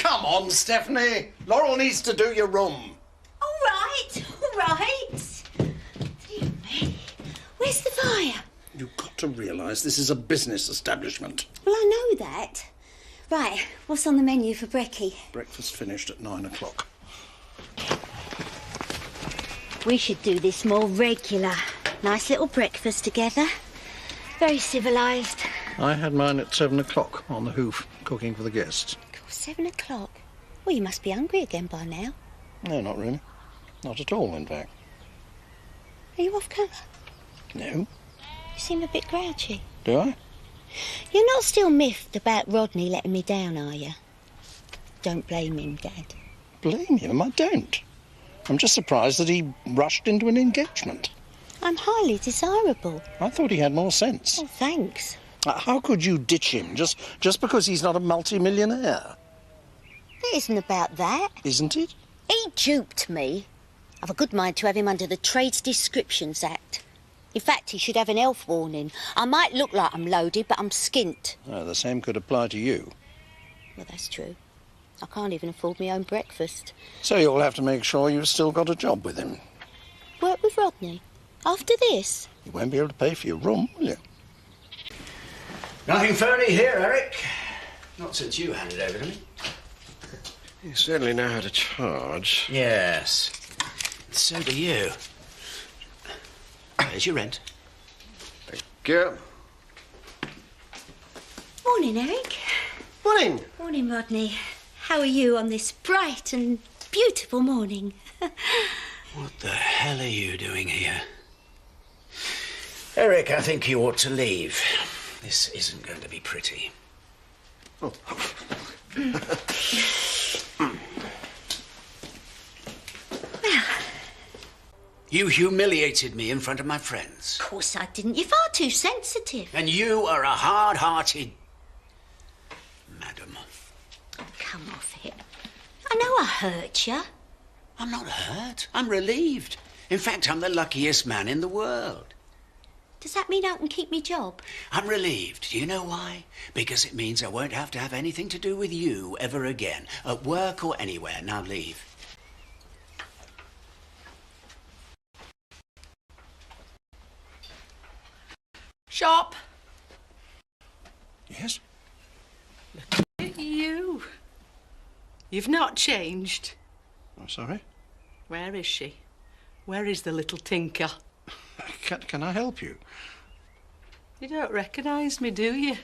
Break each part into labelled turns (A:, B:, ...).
A: come on, Stephanie. Laurel needs to do your room.
B: All right. Dear me. Where's the fire?
A: You've got to realise this is a business establishment.
B: Well, I know that. Right, what's on the menu for brekkie?
A: Breakfast finished at 9 o'clock.
B: We should do this more regular. Nice little breakfast together. Very civilised.
A: I had mine at 7 o'clock on the hoof, cooking for the guests.
B: 7 o'clock? Well, you must be hungry again by now.
A: No, not really. Not at all, in fact.
B: Are you off colour?
A: No.
B: You seem a bit grouchy.
A: Do I?
B: You're not still miffed about Rodney letting me down, are you? Don't blame him, Dad.
A: Blame him? I don't. I'm just surprised that he rushed into an engagement.
B: I'm highly desirable.
A: I thought he had more sense.
B: Oh, thanks.
A: How could you ditch him just because he's not a multi-millionaire?
B: It isn't about that.
A: Isn't it?
B: He duped me. I've a good mind to have him under the Trades Descriptions Act. In fact, he should have an health warning. I might look like I'm loaded, but I'm skint.
A: Oh, the same could apply to you.
B: Well, that's true. I can't even afford my own breakfast.
A: So you'll have to make sure you've still got a job with him.
B: Work with Rodney? After this?
A: You won't be able to pay for your room, will you?
C: Nothing phony here, Eric. Not since you handed over to me.
D: You certainly know how to charge.
C: Yes. So do you. There's your rent.
D: Thank you.
B: Morning, Eric.
D: Morning.
B: Morning, Rodney. How are you on this bright and beautiful morning?
C: What the hell are you doing here? Eric, I think you ought to leave. This isn't going to be pretty.
D: Oh.
B: Well...
C: You humiliated me in front of my friends.
B: Of course I didn't. You're far too sensitive.
C: And you are a hard-hearted... madam.
B: Come off it. I know I hurt you.
C: I'm not hurt. I'm relieved. In fact, I'm the luckiest man in the world.
B: Does that mean I can keep me job?
C: I'm relieved. Do you know why? Because it means I won't have to have anything to do with you ever again, at work or anywhere. Now leave.
E: Shop.
A: Yes?
E: Look at you. You've not changed.
A: I'm sorry?
E: Where is she? Where is the little tinker?
A: Can I help you?
E: You don't recognise me, do you?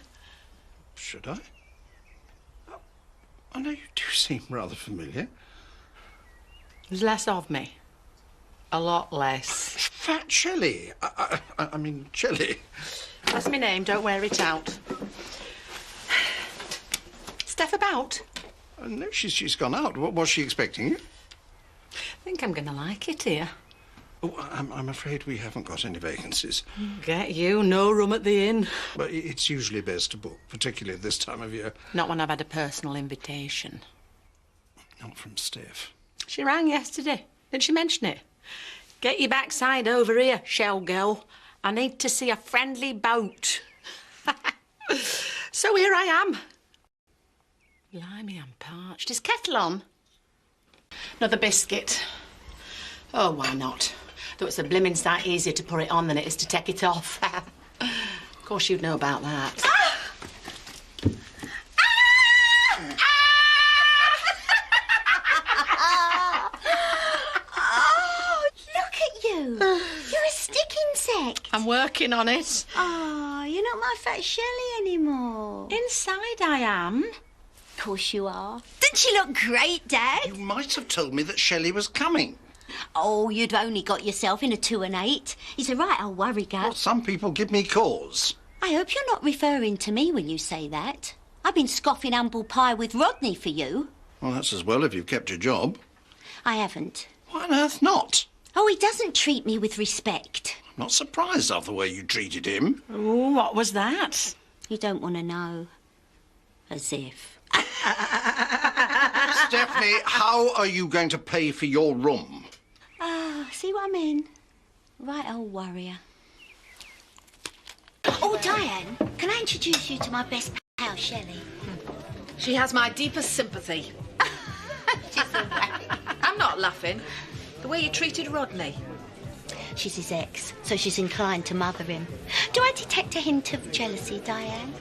A: Should I? I know you do seem rather familiar.
E: There's less of me. A lot less.
A: Fat Shelley. I mean, Shelley.
E: That's my name, don't wear it out. Steph about?
A: No, she's gone out. What was she expecting you?
E: I think I'm going to like it here.
A: Oh, I'm afraid we haven't got any vacancies.
E: Get you, no room at the inn.
A: But it's usually best to book, particularly at this time of year.
E: Not when I've had a personal invitation.
A: Not from Steph.
E: She rang yesterday. Didn't she mention it? Get your backside over here, shell girl. I need to see a friendly boat. So here I am. Blimey, I'm parched. Is kettle on? Another biscuit. Oh, why not? Though it's a blimmin' sight easier to put it on than it is to take it off. Of course you'd know about that.
B: Ah! Oh, look at you. You're a stick insect.
E: I'm working on it.
B: Oh, you're not my fat Shelley anymore.
E: Inside I am.
B: Of course you are. Didn't she look great, Dad?
A: You might have told me that Shelley was coming.
B: Oh, you'd only got yourself in a 2 and 8. He's a right old worry gut.
A: Well, some people give me cause.
B: I hope you're not referring to me when you say that. I've been scoffing humble pie with Rodney for you.
A: Well, that's as well if you've kept your job.
B: I haven't.
A: Why on earth not?
B: Oh, he doesn't treat me with respect.
A: I'm not surprised after the way you treated him.
E: Oh, what was that?
B: You don't want to know. As if.
A: Stephanie, how are you going to pay for your room?
B: Ah, see what I mean? Right old warrior. Oh, Diane, can I introduce you to my best pal, Shelley?
F: She has my deepest sympathy. I'm not laughing. The way you treated Rodney.
B: She's his ex, so she's inclined to mother him. Do I detect a hint of jealousy, Diane?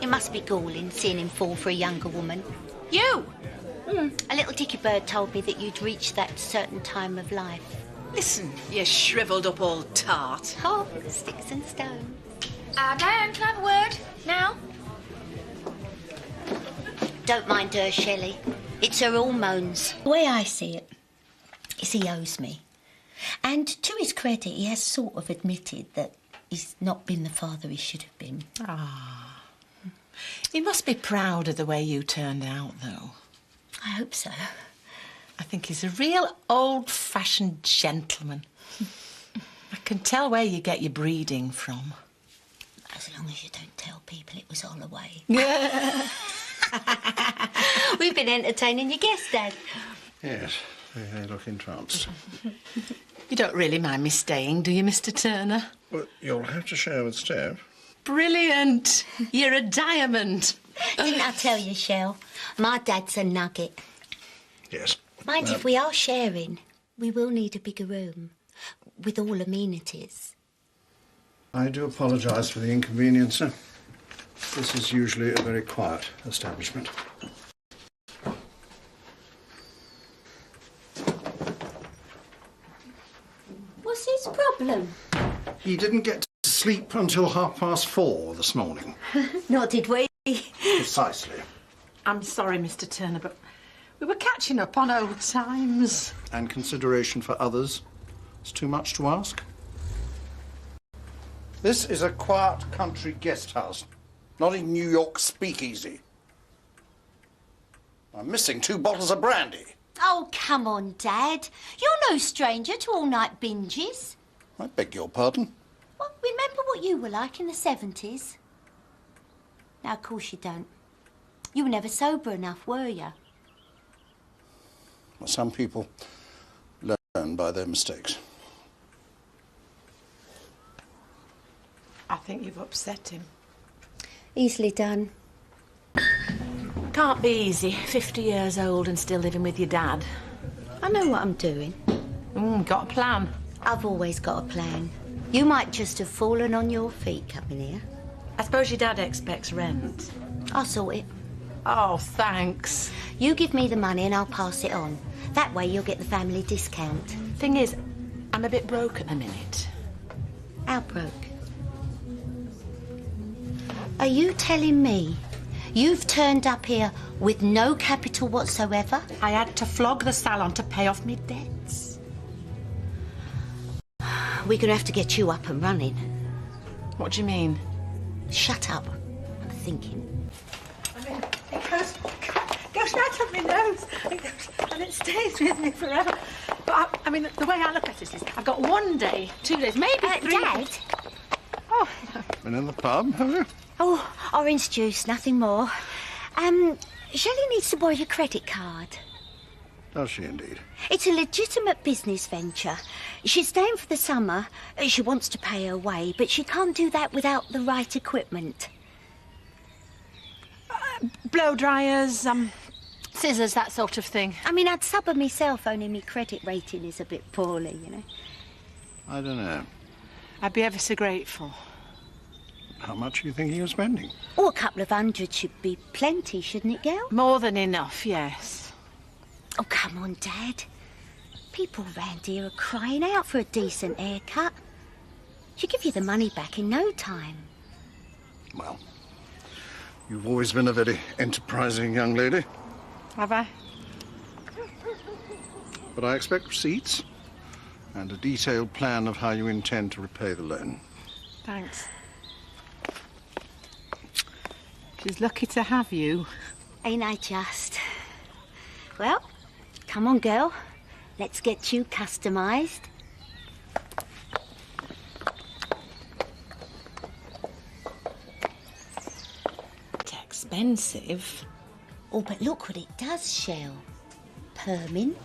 B: It must be galling seeing him fall for a younger woman.
F: You!
B: A little dicky bird told me that you'd reached that certain time of life.
F: Listen, you shrivelled up old tart.
B: Oh, sticks and stones.
G: Diane, can I have a word now?
B: Don't mind her, Shelley. It's her hormones. The way I see it is he owes me. And to his credit, he has sort of admitted that he's not been the father he should have been.
E: Ah. He must be proud of the way you turned out, though.
B: I hope so.
E: I think he's a real old-fashioned gentleman. I can tell where you get your breeding from.
B: As long as you don't tell people it was all a way.
E: Yeah.
B: We've been entertaining your guests, Dad.
A: Yes, they look entranced.
E: You don't really mind me staying, do you, Mr. Turner?
A: Well, you'll have to share with Steph.
E: Brilliant. You're a diamond.
B: Didn't I tell you, Shell? My dad's a nugget.
A: Yes.
B: Mind if we are sharing, we will need a bigger room with all amenities.
A: I do apologise for the inconvenience, sir. This is usually a very quiet establishment.
B: What's his problem?
A: He didn't get to sleep until 4:30 this morning.
B: Nor did we.
A: Precisely.
E: I'm sorry, Mr. Turner, but we were catching up on old times.
A: And consideration for others is too much to ask. This is a quiet country guest house, not in New York speakeasy. I'm missing 2 bottles of brandy.
B: Oh, come on, Dad. You're no stranger to all-night binges.
A: I beg your pardon.
B: Well, remember what you were like in the 70s? Now, of course you don't. You were never sober enough, were you?
A: Well, some people learn by their mistakes.
E: I think you've upset him.
B: Easily done.
E: Can't be easy, 50 years old and still living with your dad.
B: I know what I'm doing.
E: Got a plan?
B: I've always got a plan. You might just have fallen on your feet coming here.
E: I suppose your dad expects rent.
B: I'll sort it.
E: Oh, thanks.
B: You give me the money and I'll pass it on. That way you'll get the family discount.
E: Thing is, I'm a bit broke at the minute.
B: How broke? Are you telling me you've turned up here with no capital whatsoever?
E: I had to flog the salon to pay off my debts.
B: We're going to have to get you up and running.
E: What do you mean?
B: Shut up. I'm thinking.
E: It goes right up my nose and it stays with me forever. But I mean, the way I look at it is I've got 1 day, 2 days, maybe 3.
B: Dad?
E: Oh,
A: Been in the pub, have you?
B: Oh, orange juice, nothing more. Shelley needs to borrow your credit card.
A: Does she indeed?
B: It's a legitimate business venture. She's staying for the summer. She wants to pay her way, but she can't do that without the right equipment.
E: blow dryers, scissors, that sort of thing.
B: I mean, I'd sub her myself, only me credit rating is a bit poorly, you know.
A: I don't know.
E: I'd be ever so grateful.
A: How much are you thinking of spending?
B: Oh, a couple of hundred should be plenty, shouldn't it, girl?
E: More than enough, yes.
B: Oh, come on, Dad. People round here are crying out for a decent haircut. She'll give you the money back in no time.
A: Well, you've always been a very enterprising young lady.
E: Have I?
A: But I expect receipts and a detailed plan of how you intend to repay the loan.
E: Thanks. She's lucky to have you.
B: Ain't I just? Well, come on, girl. Let's get you customised.
E: It's expensive.
B: Oh, but look what it does, Shell. Perming,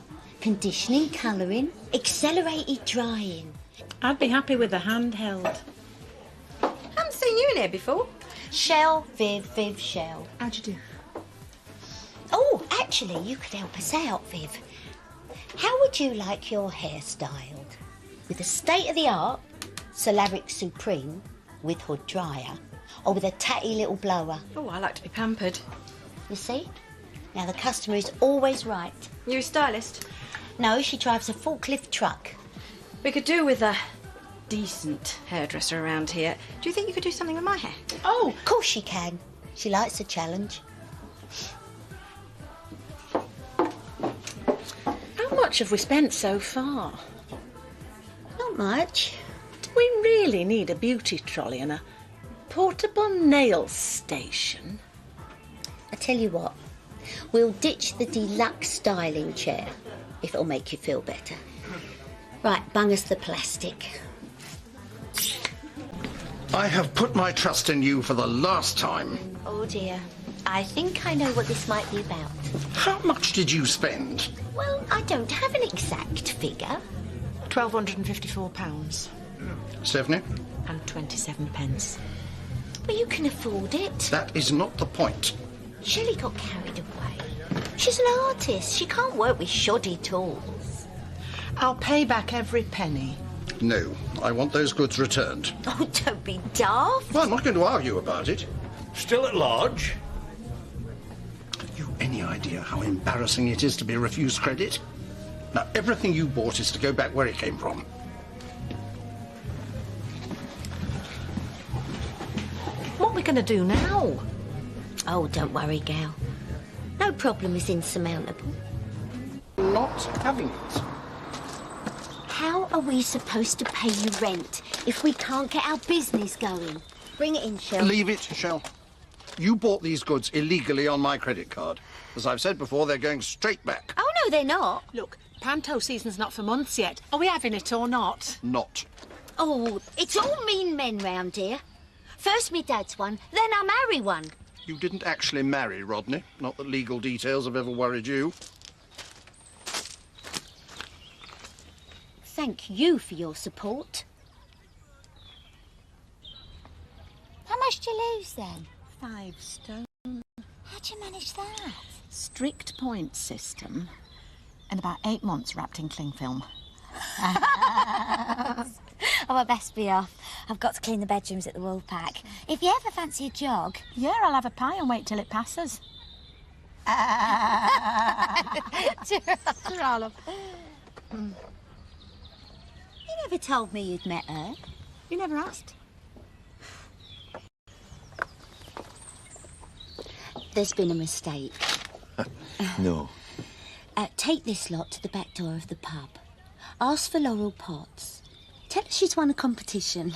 B: conditioning, colouring, accelerated drying.
E: I'd be happy with a handheld.
F: Haven't seen you in here before.
B: Shell, Viv, Shell.
E: How'd you do?
B: Oh, Actually, you could help us out, Viv. How would you like your hair styled? With a state-of-the-art Solaric Supreme with hood dryer, or with a tatty little blower?
F: Oh, I like to be pampered.
B: You see? Now, the customer is always right.
F: You a stylist?
B: No, she drives a forklift truck.
F: We could do with a decent hairdresser around here. Do you think you could do something with my hair?
B: Oh, of course she can. She likes a challenge.
E: How much have we spent so far?
B: Not much.
E: Do we really need a beauty trolley and a portable nail station?
B: I tell you what, we'll ditch the deluxe styling chair, if it'll make you feel better. Right, bung us the plastic.
A: I have put my trust in you for the last time.
B: Oh dear, I think I know what this might be about.
A: How much did you spend?
B: Well, I don't have an exact figure.
E: £1,254
A: Stephanie?
E: and 27 pence.
B: But you can afford it.
A: That is not the point.
B: Shelley got carried away. She's an artist. She can't work with shoddy tools.
E: I'll pay back every penny.
A: No, I want those goods returned.
B: Oh, don't be daft.
A: Well, I'm not going to argue about it.
H: Still at large?
A: Have you any idea how embarrassing it is to be refused credit? Now, everything you bought is to go back where it came from.
E: What are we going to do now?
B: Oh, don't worry, gal. No problem is insurmountable.
A: Not having it.
B: How are we supposed to pay you rent if we can't get our business going? Bring it in, Shell.
A: Leave it, Shell. You bought these goods illegally on my credit card. As I've said before, they're going straight back.
B: Oh, no, they're not.
E: Look, panto season's not for months yet. Are we having it or not?
A: Not.
B: Oh, it's all mean men round here. First me dad's one, then I marry one.
A: You didn't actually marry Rodney. Not that legal details have ever worried you.
B: Thank you for your support. How much did you lose then?
E: 5 stone.
B: How'd you manage that?
E: Strict points system. And about 8 months wrapped in cling film.
I: Oh, I best be off. I've got to clean the bedrooms at the Woolpack. If you ever fancy a jog...
E: Yeah, I'll have a pie and wait till it passes.
B: You never told me you'd met her.
E: You never asked.
B: There's been a mistake.
H: No.
B: Take this lot to the back door of the pub. Ask for Laurel Potts. Tell her she's won a competition.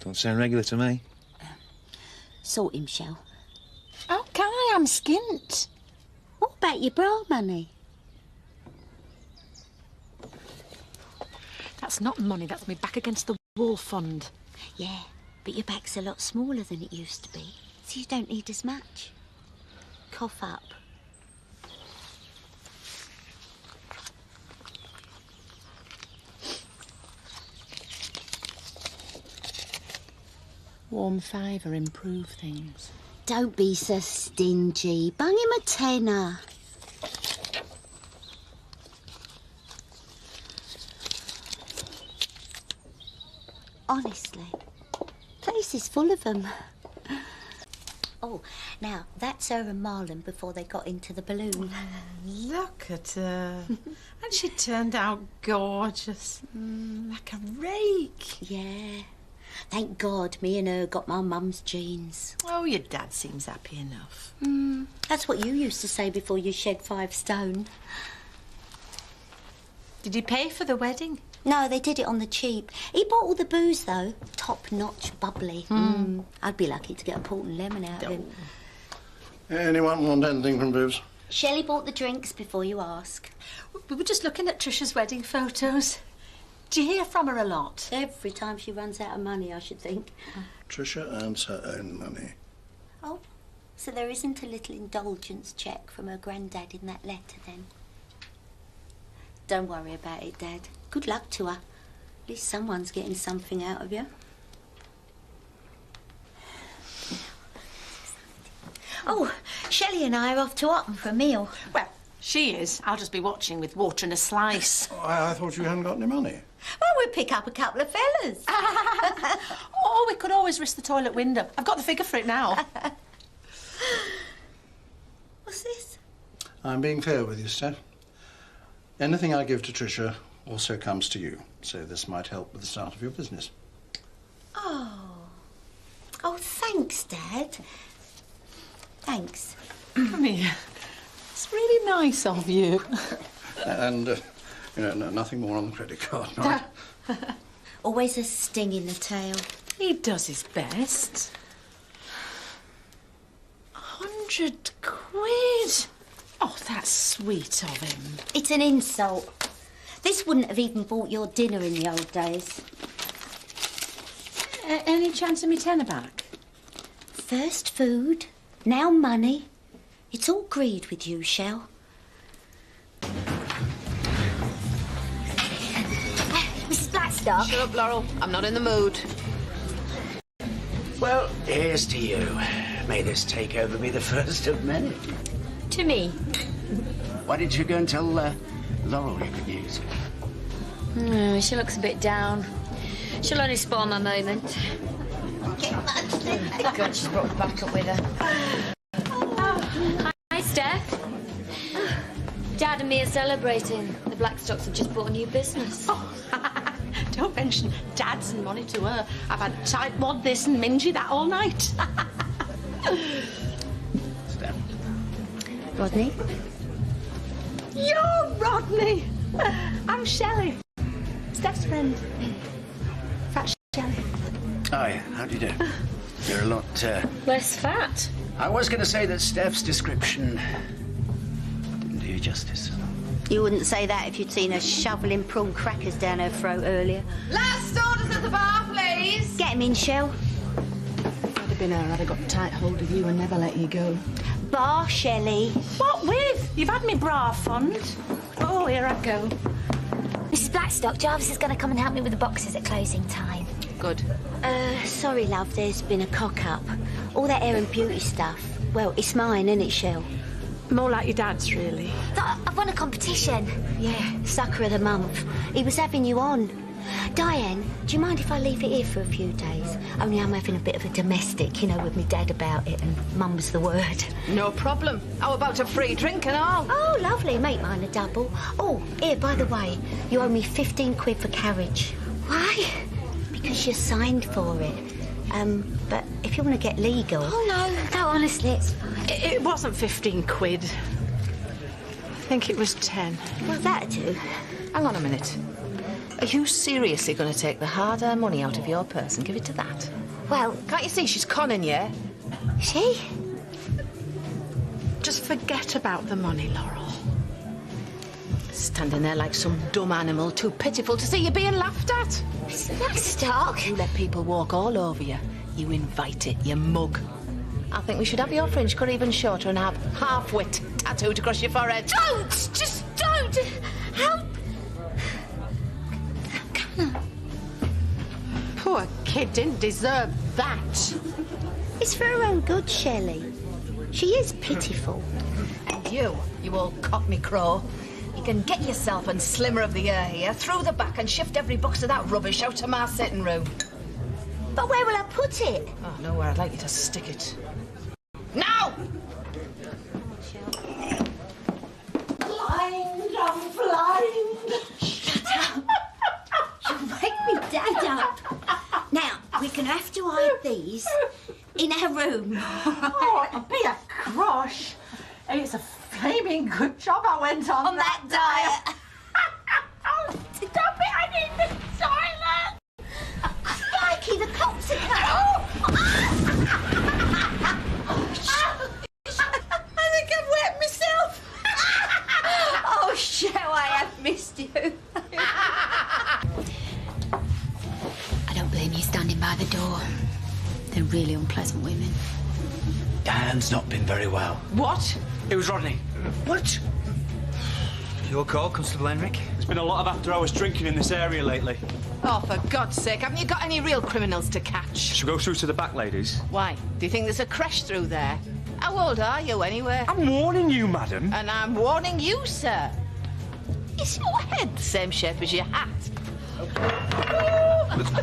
H: Don't sound regular to me.
B: Sort him, Shell.
E: Okay, I'm skint.
B: What about your bra money?
E: That's not money, that's me back against the wall fund.
B: Yeah, but your back's a lot smaller than it used to be, so you don't need as much. Cough up.
E: Warm fiver improve things.
B: Don't be so stingy. Bung him a tenner. Honestly, place is full of them. Oh, now, that's her and Marlon before they got into the balloon.
F: Look at her. And she turned out gorgeous. Like a rake.
B: Yeah. Thank God me and her got my mum's genes.
F: Oh, your dad seems happy enough.
B: That's what you used to say before you shed 5 stone.
F: Did he pay for the wedding?
B: No, they did it on the cheap. He bought all the booze, though. Top-notch bubbly. I'd be lucky to get a port and lemon out of him.
A: Anyone want anything from Boobs?
B: Shelley bought the drinks before you ask.
F: We were just looking at Trisha's wedding photos. Do you hear from her a lot?
B: Every time she runs out of money, I should think.
A: Tricia earns her own money.
B: Oh, so there isn't a little indulgence cheque from her granddad in that letter, then? Don't worry about it, Dad. Good luck to her. At least someone's getting something out of you. Oh, Shelley and I are off to Otten for a meal.
E: Well, she is. I'll just be watching with water and a slice.
A: Oh, I thought you hadn't got any money.
B: Well, we'll pick up a couple of fellas.
E: Oh, we could always risk the toilet window. I've got the figure for it now.
B: What's this?
A: I'm being fair with you, Steph. Anything I give to Tricia also comes to you, so this might help with the start of your business.
B: Oh, thanks, Dad. Thanks.
E: Come here. It's really nice of you.
A: And, you know, nothing more on the credit card, right?
B: Always a sting in the tail.
E: He does his best. 100 quid. Oh, that's sweet of him.
B: It's an insult. This wouldn't have even bought your dinner in the old days.
E: Any chance of me tenner back?
B: First food, now money. It's all greed with you, Shell.
I: Mrs. Blackstock?
E: Shut up, Laurel. I'm not in the mood.
C: Well, here's to you. May this takeover be the first of many.
I: To me.
C: Why did you go and tell Laurel your good news?
I: She looks a bit down. She'll only spoil my moment. God, she's brought the back up with her. Hi, Steph. Dad and me are celebrating. The Blackstocks have just bought a new business.
E: Don't mention Dad's and money to her. I've had tight wad this and mingy that all night.
C: Steph.
B: Rodney?
E: You're Rodney. I'm Shelley. Steph's friend. Fat Shelley.
C: Hi, how do you do? You're a lot,
I: Less fat.
C: I was going to say that Steph's description didn't do you justice.
B: You wouldn't say that if you'd seen her shoveling prawn crackers down her throat earlier.
F: Last orders at the bar, please.
B: Get him in, Shell.
E: If I'd have been her, I'd have got tight hold of you and never let you go.
B: Bar, Shelley.
E: What with? You've had me bra fond. Oh, here I go.
I: Mrs. Blackstock, Jarvis is going to come and help me with the boxes at closing time.
E: Good.
B: Sorry, love, there's been a cock-up. All that hair and beauty stuff. Well, it's mine, isn't it, Shell?
E: More like your dad's, really.
I: I've won a competition.
B: Yeah, sucker of the month. He was having you on. Diane, do you mind if I leave it here for a few days? Only I'm having a bit of a domestic, you know, with me dad about it, and mum's the word.
F: No problem. How about a free drink and all?
B: Oh, lovely. Make mine a double. Oh, here, by the way, you owe me 15 quid for carriage. Why? Because you signed for it. But if you want to get legal...
I: Oh, no, honestly, it's fine.
E: It wasn't 15 quid. I think it was 10.
B: Well, that'll do.
F: Hang on a minute. Are you seriously going to take the hard-earned money out of your purse and give it to that?
B: Well,
F: Can't you see she's conning you?
B: she?
E: Just forget about the money, Laurel. Standing there like some dumb animal, too pitiful to see you being laughed at.
B: Mrs. Blackstock.
F: You let people walk all over you. You invite it, you mug. I think we should have your fringe cut even shorter and have half-wit tattooed across your forehead.
B: Don't! Just don't! Help!
E: Poor kid didn't deserve that.
B: It's for her own good, Shelley. She is pitiful.
F: And you old cockney crow, you can get yourself and Slimmer of the air here through the back and shift every box of that rubbish out to my sitting room.
B: But where will I put it?
F: Oh, nowhere. I'd like you to stick it. Now!
B: Blind, I'm blind. Shut up. You wake me dad up. Now, we're going to have to hide these in our room.
E: Oh, it'll be a crush. It's a flaming good job I went on
B: that diet.
E: Stop it, I need the toilet.
B: Crikey, the cops are coming. I think I've wet myself. Oh, Shell, I have missed you. I don't blame you standing by the door. They're really unpleasant women.
C: Diane's not been very well.
E: What?
H: It was Rodney.
C: What?
H: Your call, Constable Henrik. There's been a lot of after-hours drinking in this area lately.
F: Oh, for God's sake, haven't you got any real criminals to catch?
H: Should we go through to the back, ladies?
F: Why? Do you think there's a crash through there? How old are you, anyway?
H: I'm warning you, madam.
F: And I'm warning you, sir. Is your head the same shape as your hat?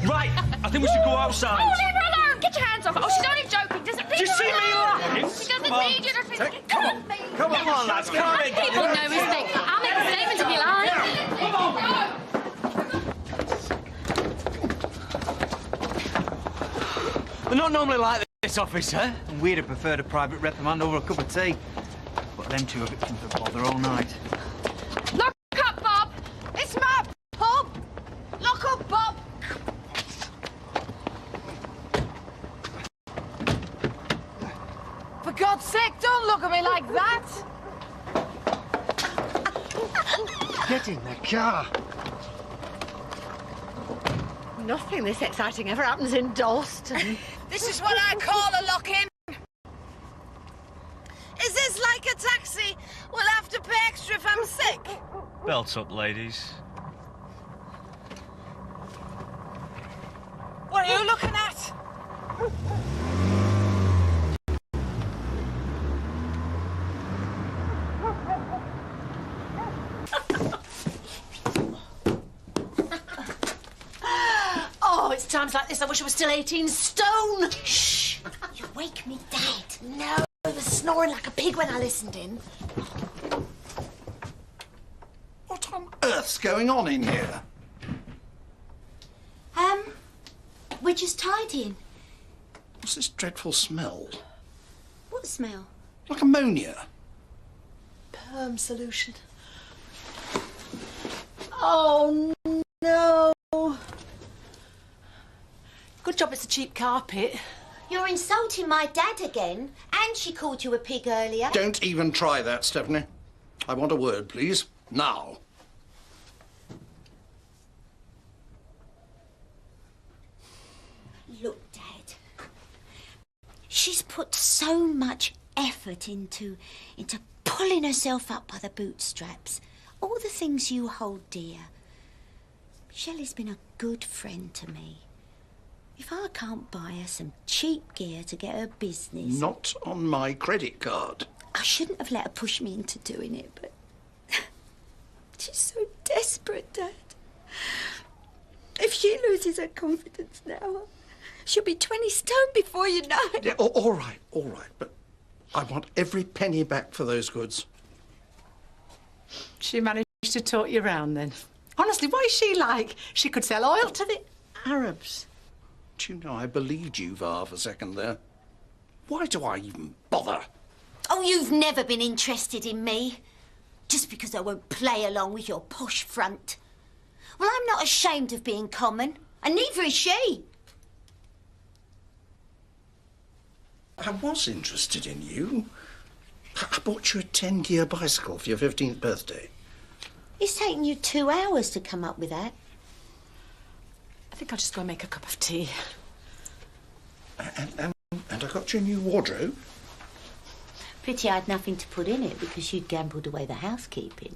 H: Right, I think we should go outside.
G: Oh, leave her alone! Get your hands off her! Oh, she's only joking. Doesn't
H: Do you see me laughing?
G: She doesn't need you to...
H: Come on, come on, lads, come in.
I: People know respect. I'll make a statement if you like.
H: We're not normally like this, officer. And we'd have preferred a private reprimand over a cup of tea. But them two are victims of bother all night.
F: Lock up, Bob! It's my pub! Lock up, Bob! For God's sake, don't look at me like that!
A: Get in the car.
F: Nothing this exciting ever happens in Dalston. This is what I call a lock-in. Is this like a taxi? We'll have to pay extra if I'm sick.
H: Belt up, ladies.
F: What are you looking at? Oh, it's times like this I wish I was still 18 stone.
B: Shh! You wake me, Dad.
F: No, I was snoring like a pig when I listened in.
A: What on earth's going on in here?
B: We're just tidying.
A: What's this dreadful smell?
B: What smell?
A: Like ammonia.
F: Perm solution. Oh, no. Good job it's a cheap carpet.
B: You're insulting my dad again, and she called you a pig earlier.
A: Don't even try that, Stephanie. I want a word, please. Now.
B: Look, Dad. She's put so much effort into pulling herself up by the bootstraps. All the things you hold dear. Shelley's been a good friend to me. If I can't buy her some cheap gear to get her business...
A: Not on my credit card.
B: I shouldn't have let her push me into doing it, but... she's so desperate, Dad. If she loses her confidence now, she'll be 20 stone before you know it.
A: Yeah, all right, but I want every penny back for those goods.
E: She managed to talk you round then. Honestly, what is she like? She could sell oil to the Arabs.
A: Do you know, I believed you for half a second there. Why do I even bother?
B: Oh, you've never been interested in me. Just because I won't play along with your posh front. Well, I'm not ashamed of being common, and neither is she.
A: I was interested in you. I bought you a 10-gear bicycle for your 15th birthday.
B: It's taken you 2 hours to come up with that.
E: I think I'll just go and make a cup of tea.
A: And I got you a new wardrobe.
B: Pity I had nothing to put in it because you'd gambled away the housekeeping.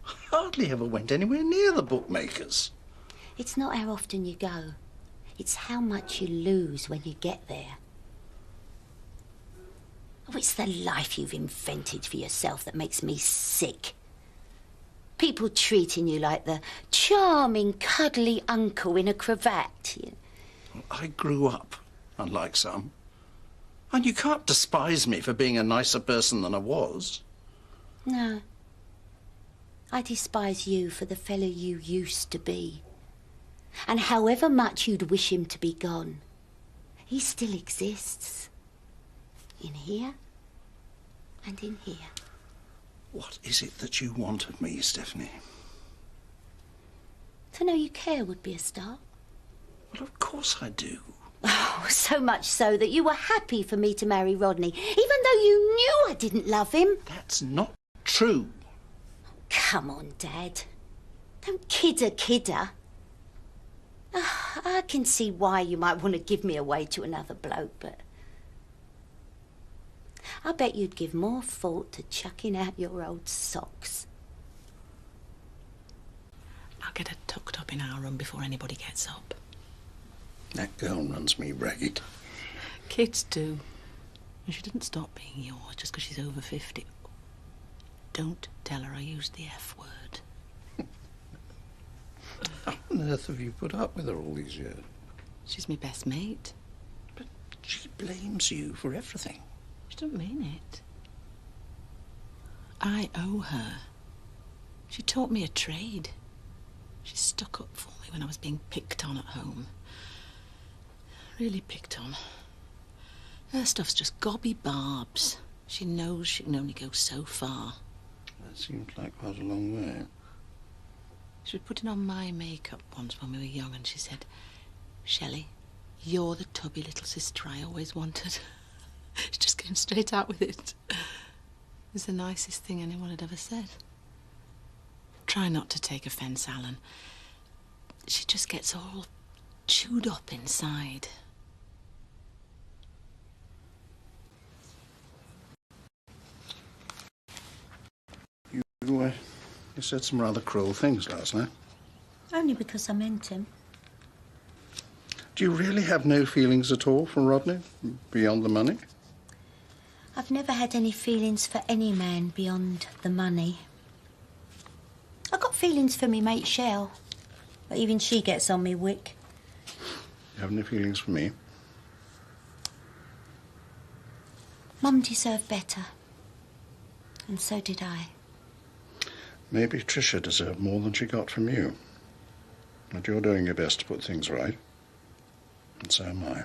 A: Hardly ever went anywhere near the bookmakers.
B: It's not how often you go. It's how much you lose when you get there. Oh, it's the life you've invented for yourself that makes me sick. People treating you like the charming, cuddly uncle in a cravat.
A: I grew up, unlike some. And you can't despise me for being a nicer person than I was.
B: No. I despise you for the fellow you used to be. And however much you'd wish him to be gone, he still exists. In here and in here.
A: What is it that you want of me, Stephanie?
B: To know you care would be a start.
A: Well, of course I do.
B: Oh, so much so that you were happy for me to marry Rodney, even though you knew I didn't love him.
A: That's not true.
B: Come on, Dad. Don't kid a kidder. I can see why you might want to give me away to another bloke, but... I bet you'd give more thought to chucking out your old socks.
E: I'll get her tucked up in our room before anybody gets up.
A: That girl runs me ragged.
E: Kids do. And she didn't stop being yours just because she's over 50. Don't tell her I used the F word.
A: How on earth have you put up with her all these years?
E: She's my best mate.
A: But she blames you for everything.
E: She don't mean it. I owe her. She taught me a trade. She stuck up for me when I was being picked on at home. Really picked on. Her stuff's just gobby barbs. She knows she can only go so far.
A: That seems like quite a long way.
E: She was putting on my makeup once when we were young, and she said, "Shelley, you're the tubby little sister I always wanted." She just came straight out with it. It was the nicest thing anyone had ever said. Try not to take offence, Alan. She just gets all chewed up inside.
A: You said some rather cruel things last night.
B: Only because I meant him.
A: Do you really have no feelings at all for Rodney, beyond the money?
B: I've never had any feelings for any man beyond the money. I've got feelings for me mate Shell, but even she gets on me wick.
A: You have no feelings for me?
B: Mum deserved better, and so did I.
A: Maybe Tricia deserved more than she got from you. But you're doing your best to put things right. And so am I.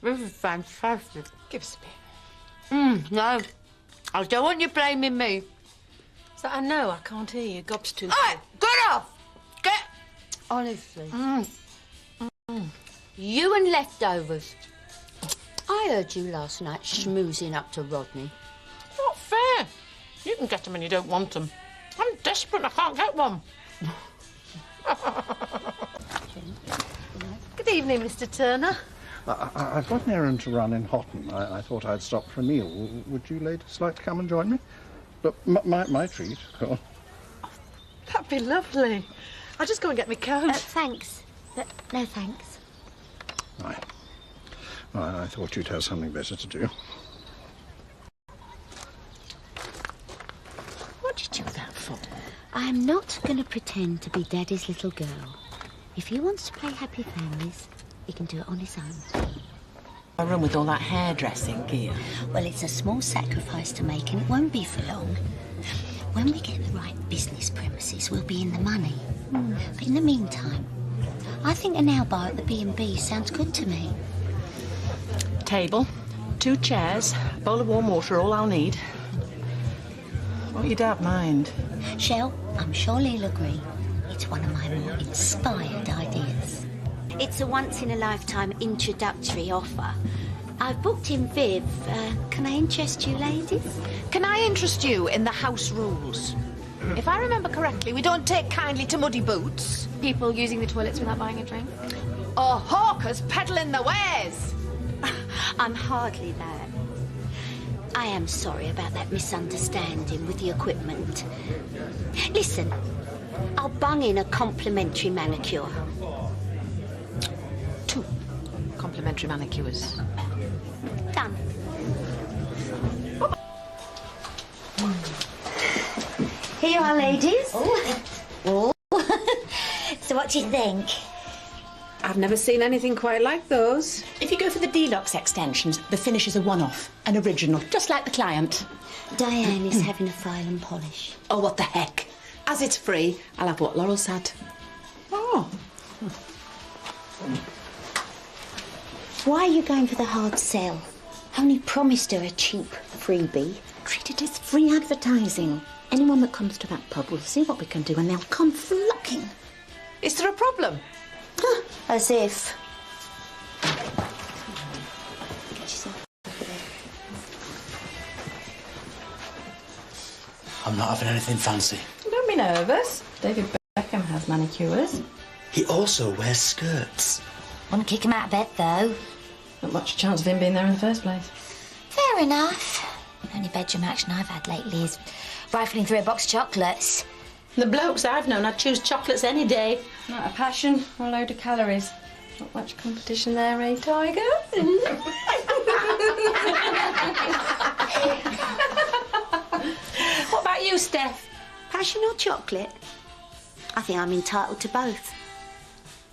B: This is fantastic.
E: Give us a bit.
B: No, I don't want you blaming me.
E: So I know I can't hear you. Gob's too.
B: Hey, get off! Get... Honestly. You and leftovers. I heard you last night schmoozing up to Rodney.
E: Not fair. You can get them when you don't want them. I'm desperate. I can't get one. Good evening, Mr. Turner.
A: I've got an errand to run in Houghton. I thought I'd stop for a meal. Would you ladies like to come and join me? Look, my treat, of course.
E: That'd be lovely. I'll just go and get my coat.
B: Thanks, but no thanks.
A: Right. Well, I thought you'd have something better to do.
E: What did you do that for?
B: I'm not going to pretend to be Daddy's little girl. If he wants to play Happy Families, he can do it on his own.
E: A room with all that hairdressing gear.
B: Well, it's a small sacrifice to make, and it won't be for long. When we get the right business premises, we'll be in the money. But in the meantime, I think a nail bar at the B&B sounds good to me.
E: Table, 2 chairs, a bowl of warm water, all I'll need. What you don't mind?
B: Shell, I'm sure he'll agree. It's one of my more inspired ideas. It's a once-in-a-lifetime introductory offer. I've booked in Viv. Can I interest you ladies?
F: Can I interest you in the house rules? If I remember correctly, we don't take kindly to muddy boots.
I: People using the toilets without buying a drink?
F: Or hawkers peddling the wares.
B: I'm hardly that. I am sorry about that misunderstanding with the equipment. Listen, I'll bung in a complimentary manicure.
F: 2 complimentary manicures.
B: Done. Here you are, ladies. Oh. So what do you think?
E: I've never seen anything quite like those. If you go for the deluxe extensions, the finish is a one-off, an original, just like the client.
B: Diane is having a file and polish.
E: Oh, what the heck. As it's free, I'll have what Laurel's had.
B: Oh. Why are you going for the hard sell? Only promised her a cheap freebie.
J: Treat it as free advertising. Anyone that comes to that pub will see what we can do and they'll come flocking.
F: Is there a problem?
B: As if.
C: I'm not having anything fancy.
J: Don't be nervous. David Beckham has manicures.
C: He also wears skirts.
B: Wouldn't kick him out of bed, though.
J: Not much chance of him being there in the first place.
B: Fair enough. The only bedroom action I've had lately is rifling through a box of chocolates.
E: The blokes I've known, I'd choose chocolates any day.
J: Not a passion or a load of calories.
I: Not much competition there, eh, Tiger?
E: What about you, Steph?
B: Passion or chocolate? I think I'm entitled to both.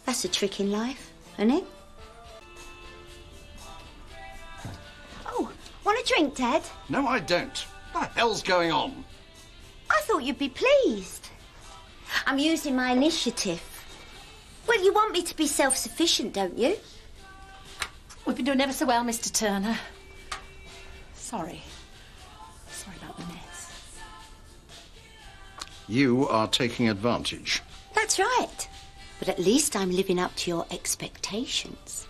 B: That's a trick in life, isn't it? Oh, want a drink, Dad?
A: No, I don't. What the hell's going on?
B: I thought you'd be pleased. I'm using my initiative. Well, you want me to be self-sufficient, don't you?
E: We've been doing ever so well, Mr. Turner. Sorry. Sorry about the mess.
A: You are taking advantage.
B: That's right. But at least I'm living up to your expectations.